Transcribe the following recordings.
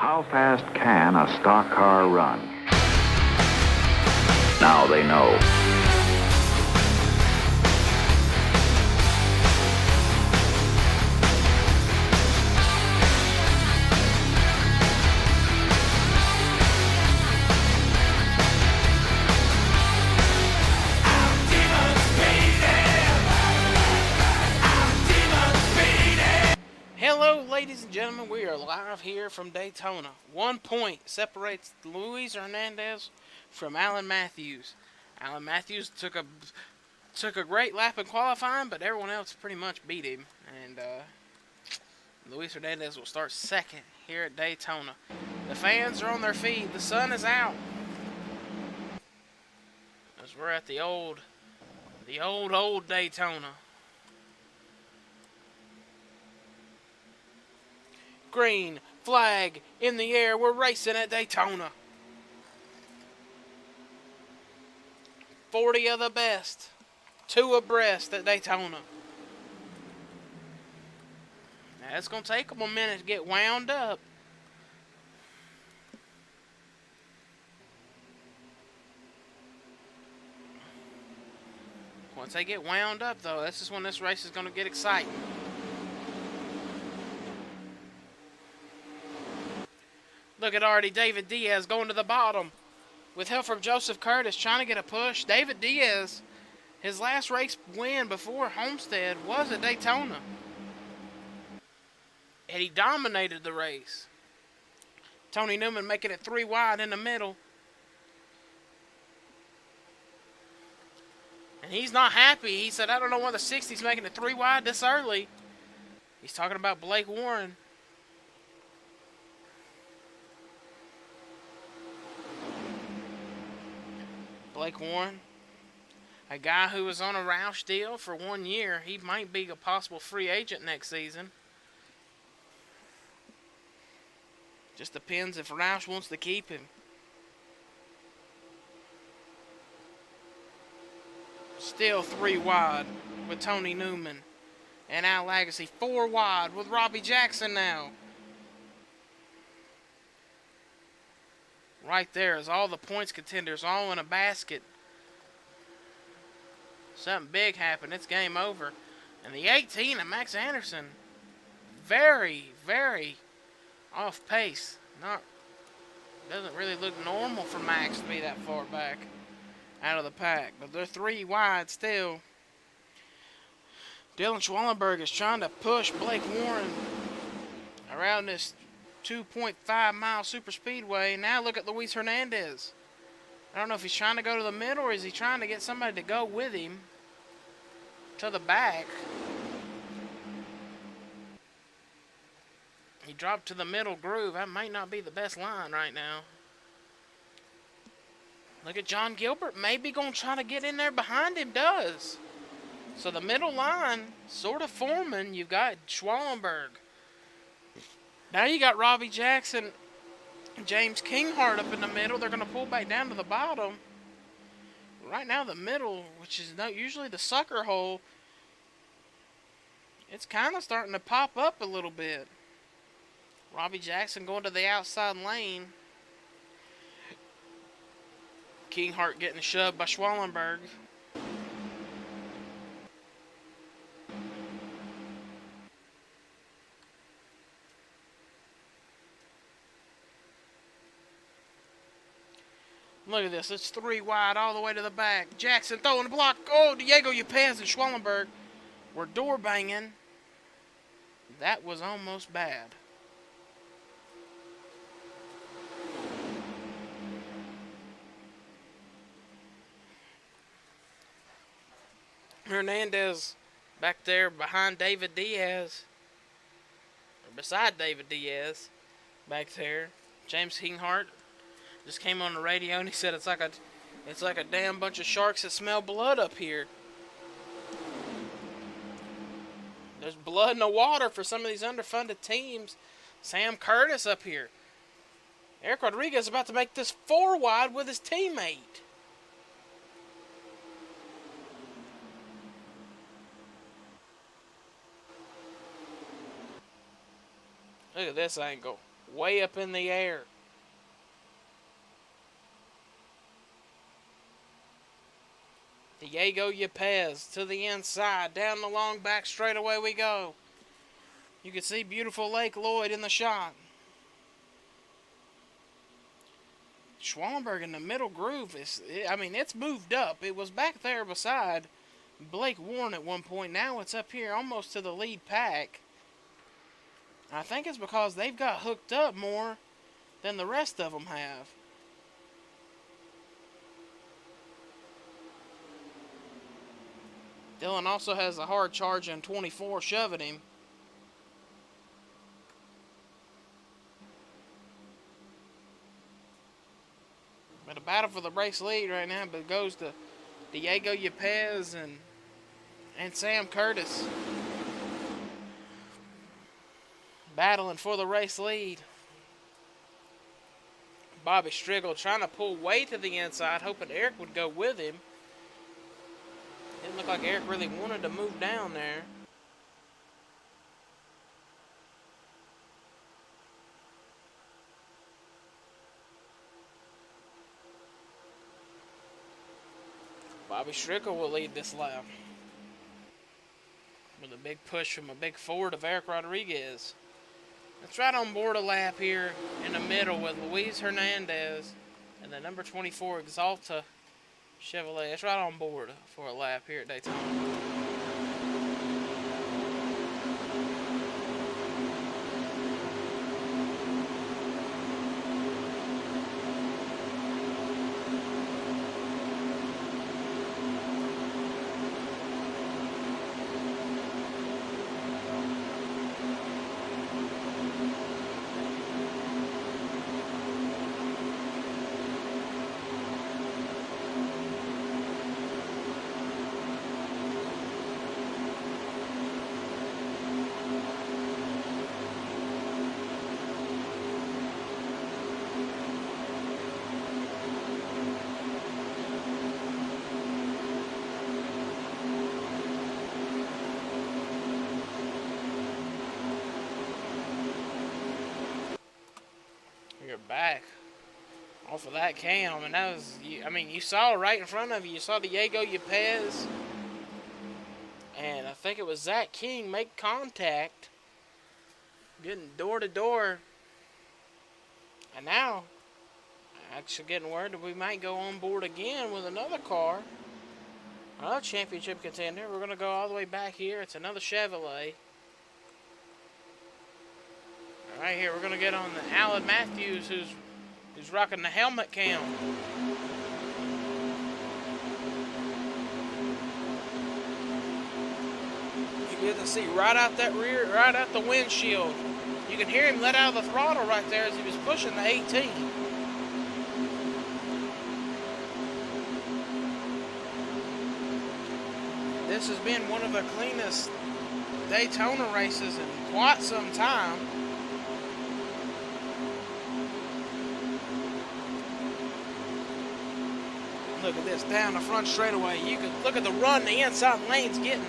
How fast can a stock car run? Now they know. Hello, ladies and gentlemen. We are live here from Daytona. 1 point separates Luis Hernandez from Alan Matthews. Alan Matthews took a great lap in qualifying, but everyone else pretty much beat him. And Luis Hernandez will start second here at Daytona. The fans are on their feet. The sun is out. As we're at the old Daytona. Green flag in the air. We're racing at Daytona. 40 of the best. 2 abreast at Daytona. Now, it's going to take them a minute to get wound up. Once they get wound up, though, this is when this race is going to get exciting. Look at already David Diaz going to the bottom with help from Joseph Curtis trying to get a push. David Diaz, his last race win before Homestead was at Daytona. And he dominated the race. Tony Newman making it 3 wide in the middle. And he's not happy. He said, I don't know why the 60's making it 3 wide this early. He's talking about Blake Warren. Blake Warren, a guy who was on a Roush deal for 1 year. He might be a possible free agent next season. Just depends if Roush wants to keep him. Still 3 wide with Tony Newman and Al Agassi. 4 wide with Robbie Jackson now. Right there is all the points contenders all in a basket. Something big happened. It's game over. And the 18 of Max Anderson, very, very off pace. Doesn't really look normal for Max to be that far back out of the pack. But they're 3 wide still. Dylan Schwallenberg is trying to push Blake Warren around this 2.5 mile super speedway. Now look at Luis Hernandez. I don't know if he's trying to go to the middle or is he trying to get somebody to go with him to the back. He dropped to the middle groove. That might not be the best line right now. Look at John Gilbert. Maybe going to try to get in there behind him. Does. So the middle line sort of forming. You've got Schwallenberg. Now you got Robbie Jackson, James Kinghart up in the middle. They're going to pull back down to the bottom. Right now the middle, which is not usually the sucker hole, it's kind of starting to pop up a little bit. Robbie Jackson going to the outside lane. Kinghart getting shoved by Schwallenberg. Look at this. It's 3 wide all the way to the back. Jackson throwing the block. Oh, Diego Yepez and Schwallenberg were door banging. That was almost bad. Hernandez back there behind David Diaz. Or beside David Diaz. Back there. James Kinghart just came on the radio and he said it's like a damn bunch of sharks that smell blood up here. There's blood in the water for some of these underfunded teams. Sam Curtis up here. Eric Rodriguez is about to make this 4 wide with his teammate. Look at this angle. way up in the air. Diego Yepez to the inside, down the long back straightaway we go. You can see beautiful Lake Lloyd in the shot. Schwallenberg in the middle groove it's moved up. It was back there beside Blake Warren at one point. Now it's up here almost to the lead pack. I think it's because they've got hooked up more than the rest of them have. Dylan also has a hard charge in 24 shoving him. But a battle for the race lead right now, but it goes to Diego Yepez and Sam Curtis. Battling for the race lead. Bobby Striggle trying to pull way to the inside, hoping Eric would go with him. Didn't look like Eric really wanted to move down there. Bobby Striggle will lead this lap. With a big push from a big Ford of Eric Rodriguez. Let's right on board a lap here in the middle with Luis Hernandez and the number 24 Exalta Chevrolet. It's right on board for a lap here at Daytona. You're back off of that cam, and that was, you saw right in front of you. You saw Diego Yepez, and I think it was Zach King make contact, getting door to door, and now actually getting word that we might go on board again with another car, another championship contender. We're gonna go all the way back here. It's another Chevrolet. Right here, we're gonna get on the Alan Matthews, who's rocking the helmet cam. You get to see right out that rear, right out the windshield. You can hear him let out of the throttle right there as he was pushing the 18. This has been one of the cleanest Daytona races in quite some time. Look at this, down the front straightaway. You can look at the run the inside lane's getting.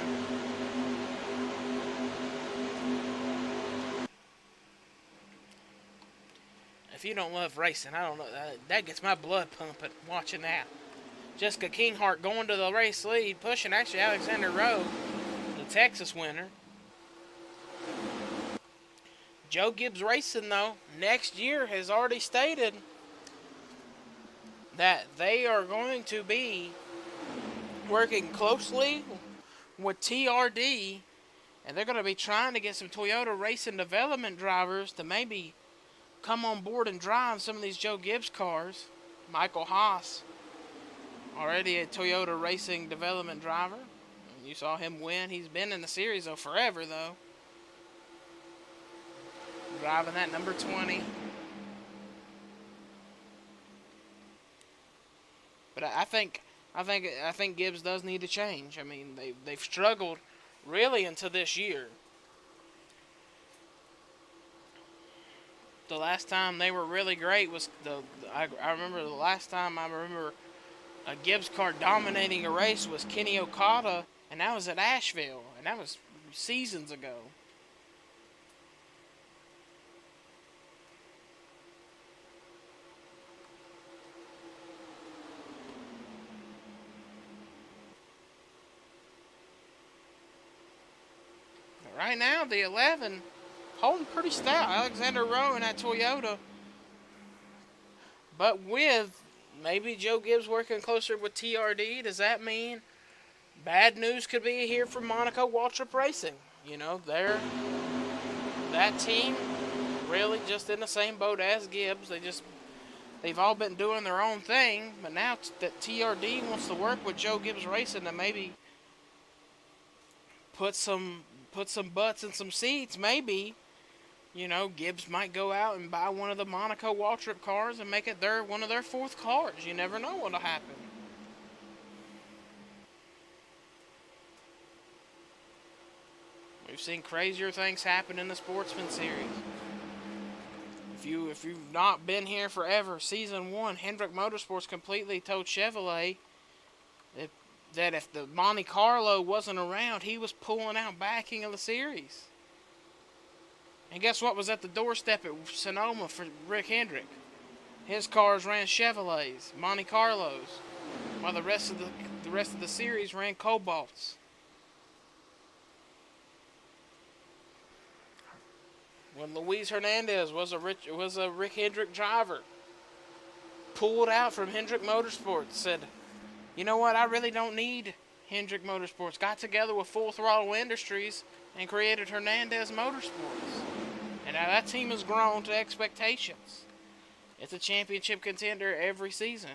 If you don't love racing, I don't know, that gets my blood pumping watching that. Jessica Kinghart going to the race lead, pushing actually Alexander Rowe, the Texas winner. Joe Gibbs Racing, though, next year has already stated that they are going to be working closely with TRD, and they're going to be trying to get some Toyota racing development drivers to maybe come on board and drive some of these Joe Gibbs cars. Michael Haas, already a Toyota racing development driver. You saw him win. He's been in the series though forever though. Driving that number 20. But I think Gibbs does need to change. I mean, they've struggled really until this year. The last time they were really great was I remember the last time I remember a Gibbs car dominating a race was Kenny Okada, and that was at Asheville, and that was seasons ago. right now, the 11 holding pretty stout. Alexander Rowe in that Toyota. But with maybe Joe Gibbs working closer with TRD, does that mean bad news could be here from Monaco Waltrip Racing? You know, that team really just in the same boat as Gibbs. They've all been doing their own thing, but now that TRD wants to work with Joe Gibbs Racing to maybe put some butts in some seats, maybe, you know, Gibbs might go out and buy one of the Monaco Waltrip cars and make it one of their fourth cars. You never know what'll happen. We've seen crazier things happen in the Sportsman series. If you've not been here forever, Season 1, Hendrick Motorsports completely told Chevrolet that if the Monte Carlo wasn't around, he was pulling out backing of the series. And guess what was at the doorstep at Sonoma for Rick Hendrick? His cars ran Chevrolets, Monte Carlos, while the rest of the series ran Cobalts. When Luis Hernandez was a Rick Hendrick driver, pulled out from Hendrick Motorsports, said, you know what, I really don't need Hendrick Motorsports. Got together with Full Throttle Industries and created Hernandez Motorsports. And now that team has grown to expectations. It's a championship contender every season.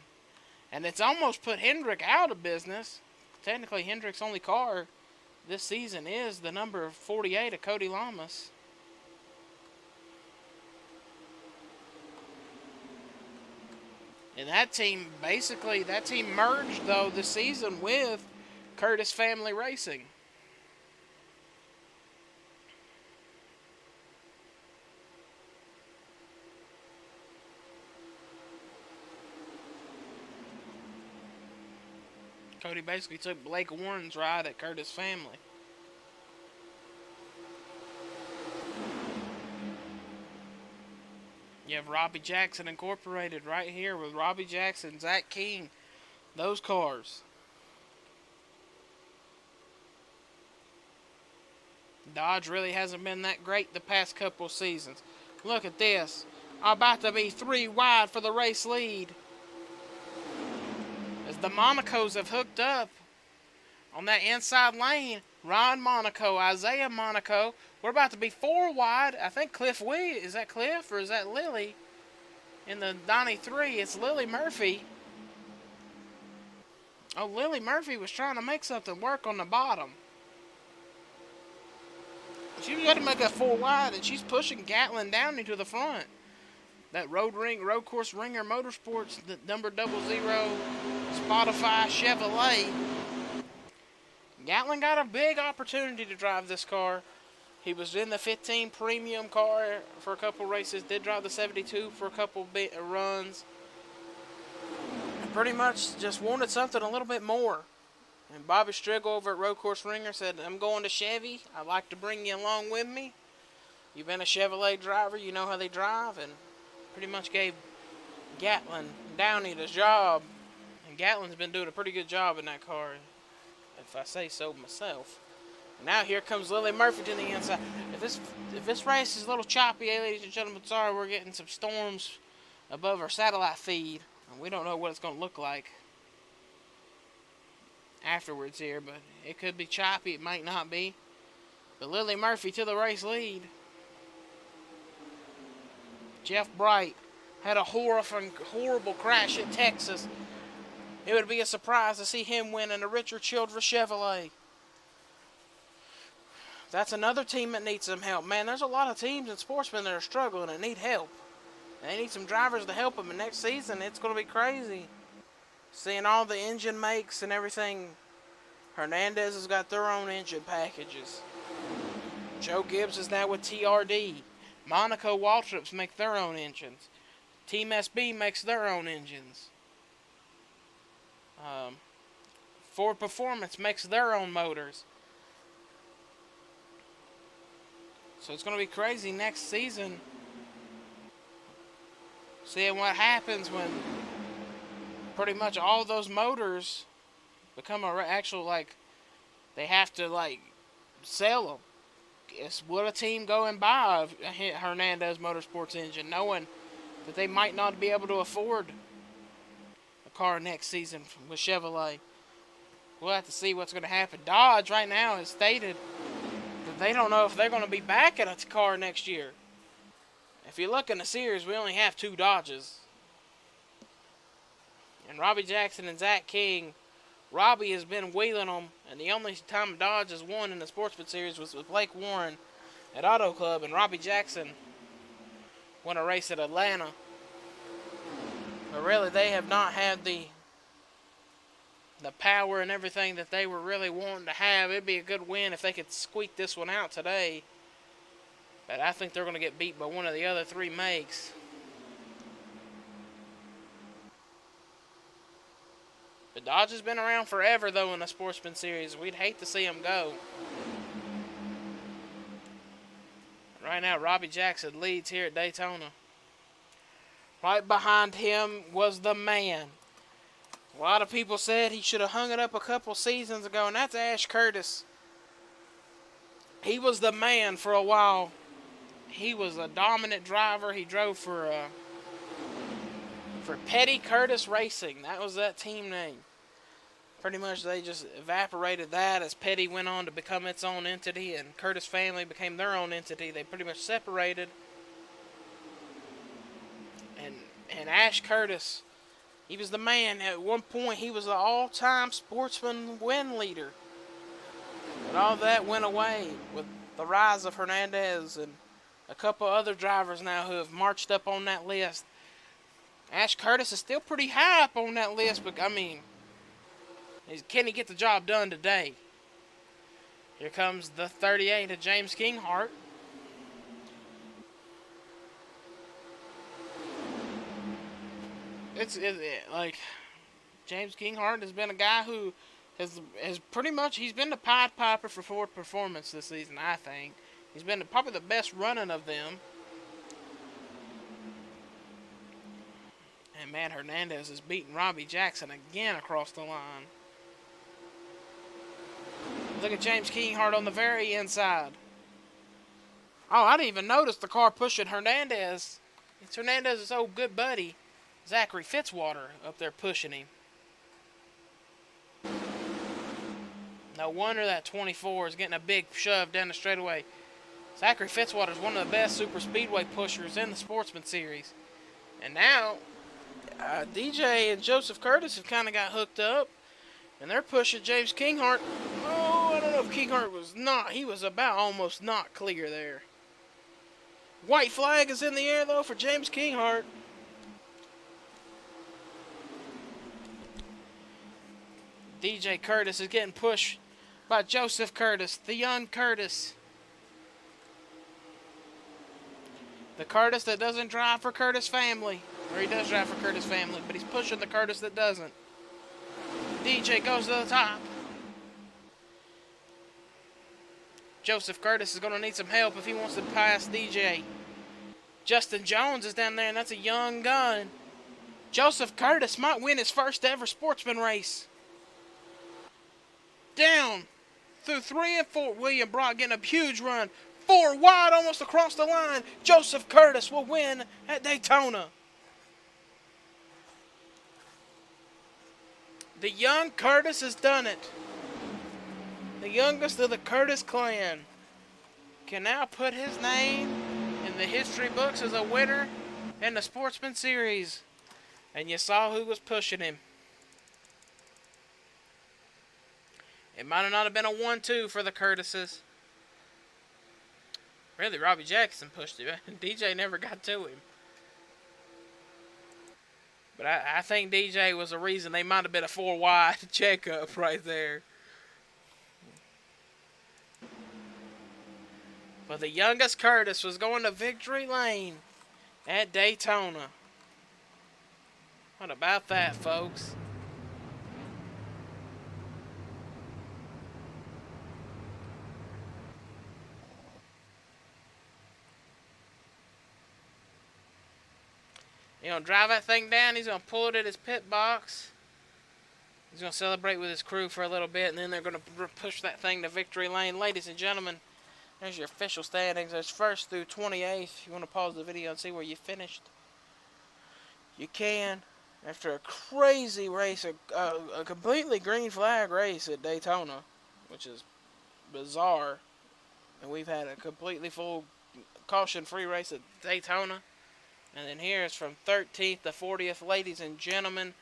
And it's almost put Hendrick out of business. Technically, Hendrick's only car this season is the number 48 of Cody Lamas. And that team merged, though, this season with Curtis Family Racing. Cody basically took Blake Warren's ride at Curtis Family. You have Robbie Jackson Incorporated right here with Robbie Jackson, Zach King, those cars. Dodge really hasn't been that great the past couple seasons. Look at this. About to be 3 wide for the race lead. As the Monacos have hooked up on that inside lane. Ron Monaco, Isaiah Monaco. We're about to be 4 wide. I think Cliff Williams. Is that Cliff or is that Lily? In the 93, it's Lily Murphy. Oh, Lily Murphy was trying to make something work on the bottom. She was going to make a 4 wide, and she's pushing Gatlin down into the front. That road course ringer Motorsports, the number 00 Spotify Chevrolet. Gatlin got a big opportunity to drive this car. He was in the 15 premium car for a couple races. Did drive the 72 for a couple runs. And pretty much just wanted something a little bit more. And Bobby Striggle over at Road Course Ringer said, I'm going to Chevy. I'd like to bring you along with me. You've been a Chevrolet driver. You know how they drive. And pretty much gave Gatlin Downey the job. And Gatlin's been doing a pretty good job in that car, if I say so myself. And now here comes Lily Murphy to the inside. If this race is a little choppy, ladies and gentlemen, sorry, we're getting some storms above our satellite feed. And we don't know what it's going to look like afterwards here, but it could be choppy, it might not be. But Lily Murphy to the race lead. Jeff Bright had a horrible crash at Texas. It would be a surprise to see him win in a Richard Childress Chevrolet. That's another team that needs some help. Man, there's a lot of teams in Sportsman that are struggling and need help. They need some drivers to help them, and next season it's going to be crazy. Seeing all the engine makes and everything. Hernandez has got their own engine packages. Joe Gibbs is now with TRD. Monaco Waltrips make their own engines. Team SB makes their own engines. Ford Performance makes their own motors. So it's going to be crazy next season. Seeing what happens when pretty much all those motors become actual, like, they have to, like, sell them. would a team go and buy a Hernandez Motorsports engine, knowing that they might not be able to afford a car next season with Chevrolet? We'll have to see what's going to happen. Dodge right now has stated that they don't know if they're going to be back at a car next year. If you look in the series, we only have 2 Dodges. And Robbie Jackson and Zach King, Robbie has been wheeling them, and the only time Dodge has won in the Sportsman Series was with Blake Warren at Auto Club, and Robbie Jackson won a race at Atlanta. But really, they have not had the power and everything that they were really wanting to have. It'd be a good win if they could squeak this one out today. But I think they're going to get beat by one of the other 3 makes. But Dodge has been around forever, though, in the Sportsman Series. We'd hate to see them go. Right now, Robbie Jackson leads here at Daytona. Right behind him was the man. A lot of people said he should have hung it up a couple seasons ago, and that's Ash Curtis. He was the man for a while. He was a dominant driver. He drove for Petty Curtis Racing. That was that team name. Pretty much they just evaporated that as Petty went on to become its own entity, and Curtis family became their own entity. They pretty much separated. And Ash Curtis, he was the man. At one point, he was the all-time Sportsman win leader. But all that went away with the rise of Hernandez and a couple other drivers now who have marched up on that list. Ash Curtis is still pretty high up on that list, but I mean, can he get the job done today? Here comes the 38 of James Kinghart. It's like James Kinghart has been a guy who has pretty much, he's been the Pied Piper for Ford Performance this season, I think. He's been probably the best running of them. And man, Hernandez is beating Robbie Jackson again across the line. Look at James Kinghart on the very inside. Oh, I didn't even notice the car pushing Hernandez. It's Hernandez's old good buddy, Zachary Fitzwater, up there pushing him. No wonder that 24 is getting a big shove down the straightaway. Zachary Fitzwater is one of the best super speedway pushers in the Sportsman Series. And now, DJ and Joseph Curtis have kind of got hooked up. And they're pushing James Kinghart. Oh, I don't know if Kinghart was not. He was about almost not clear there. White flag is in the air, though, for James Kinghart. DJ Curtis is getting pushed by Joseph Curtis, the young Curtis. The Curtis that doesn't drive for Curtis family. Or he does drive for Curtis family, but he's pushing the Curtis that doesn't. DJ goes to the top. Joseph Curtis is going to need some help if he wants to pass DJ. Justin Jones is down there, and that's a young gun. Joseph Curtis might win his first ever Sportsman race. Down through 3 and 4. William Brock getting a huge run. 4 wide, almost across the line. Joseph Curtis will win at Daytona. The young Curtis has done it. The youngest of the Curtis clan can now put his name in the history books as a winner in the Sportsman Series. And you saw who was pushing him. It might not have been a 1-2 for the Curtises. Really, Robbie Jackson pushed him. DJ never got to him. But I think DJ was the reason they might have been a 4 wide checkup right there. But the youngest Curtis was going to victory lane at Daytona. What about that, folks? He's going to drive that thing down. He's going to pull it at his pit box. He's going to celebrate with his crew for a little bit, and then they're going to push that thing to victory lane. Ladies and gentlemen, Here's your official standings. There's 1st through 28th. If you want to pause the video and see where you finished, you can. After a crazy race, a completely green flag race at Daytona, which is bizarre. And we've had a completely full caution-free race at Daytona. And then here is from 13th to 40th. Ladies and gentlemen,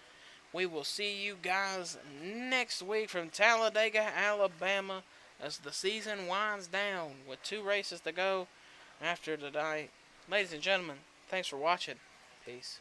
we will see you guys next week from Talladega, Alabama, as the season winds down with 2 races to go after tonight. Ladies and gentlemen, thanks for watching. Peace.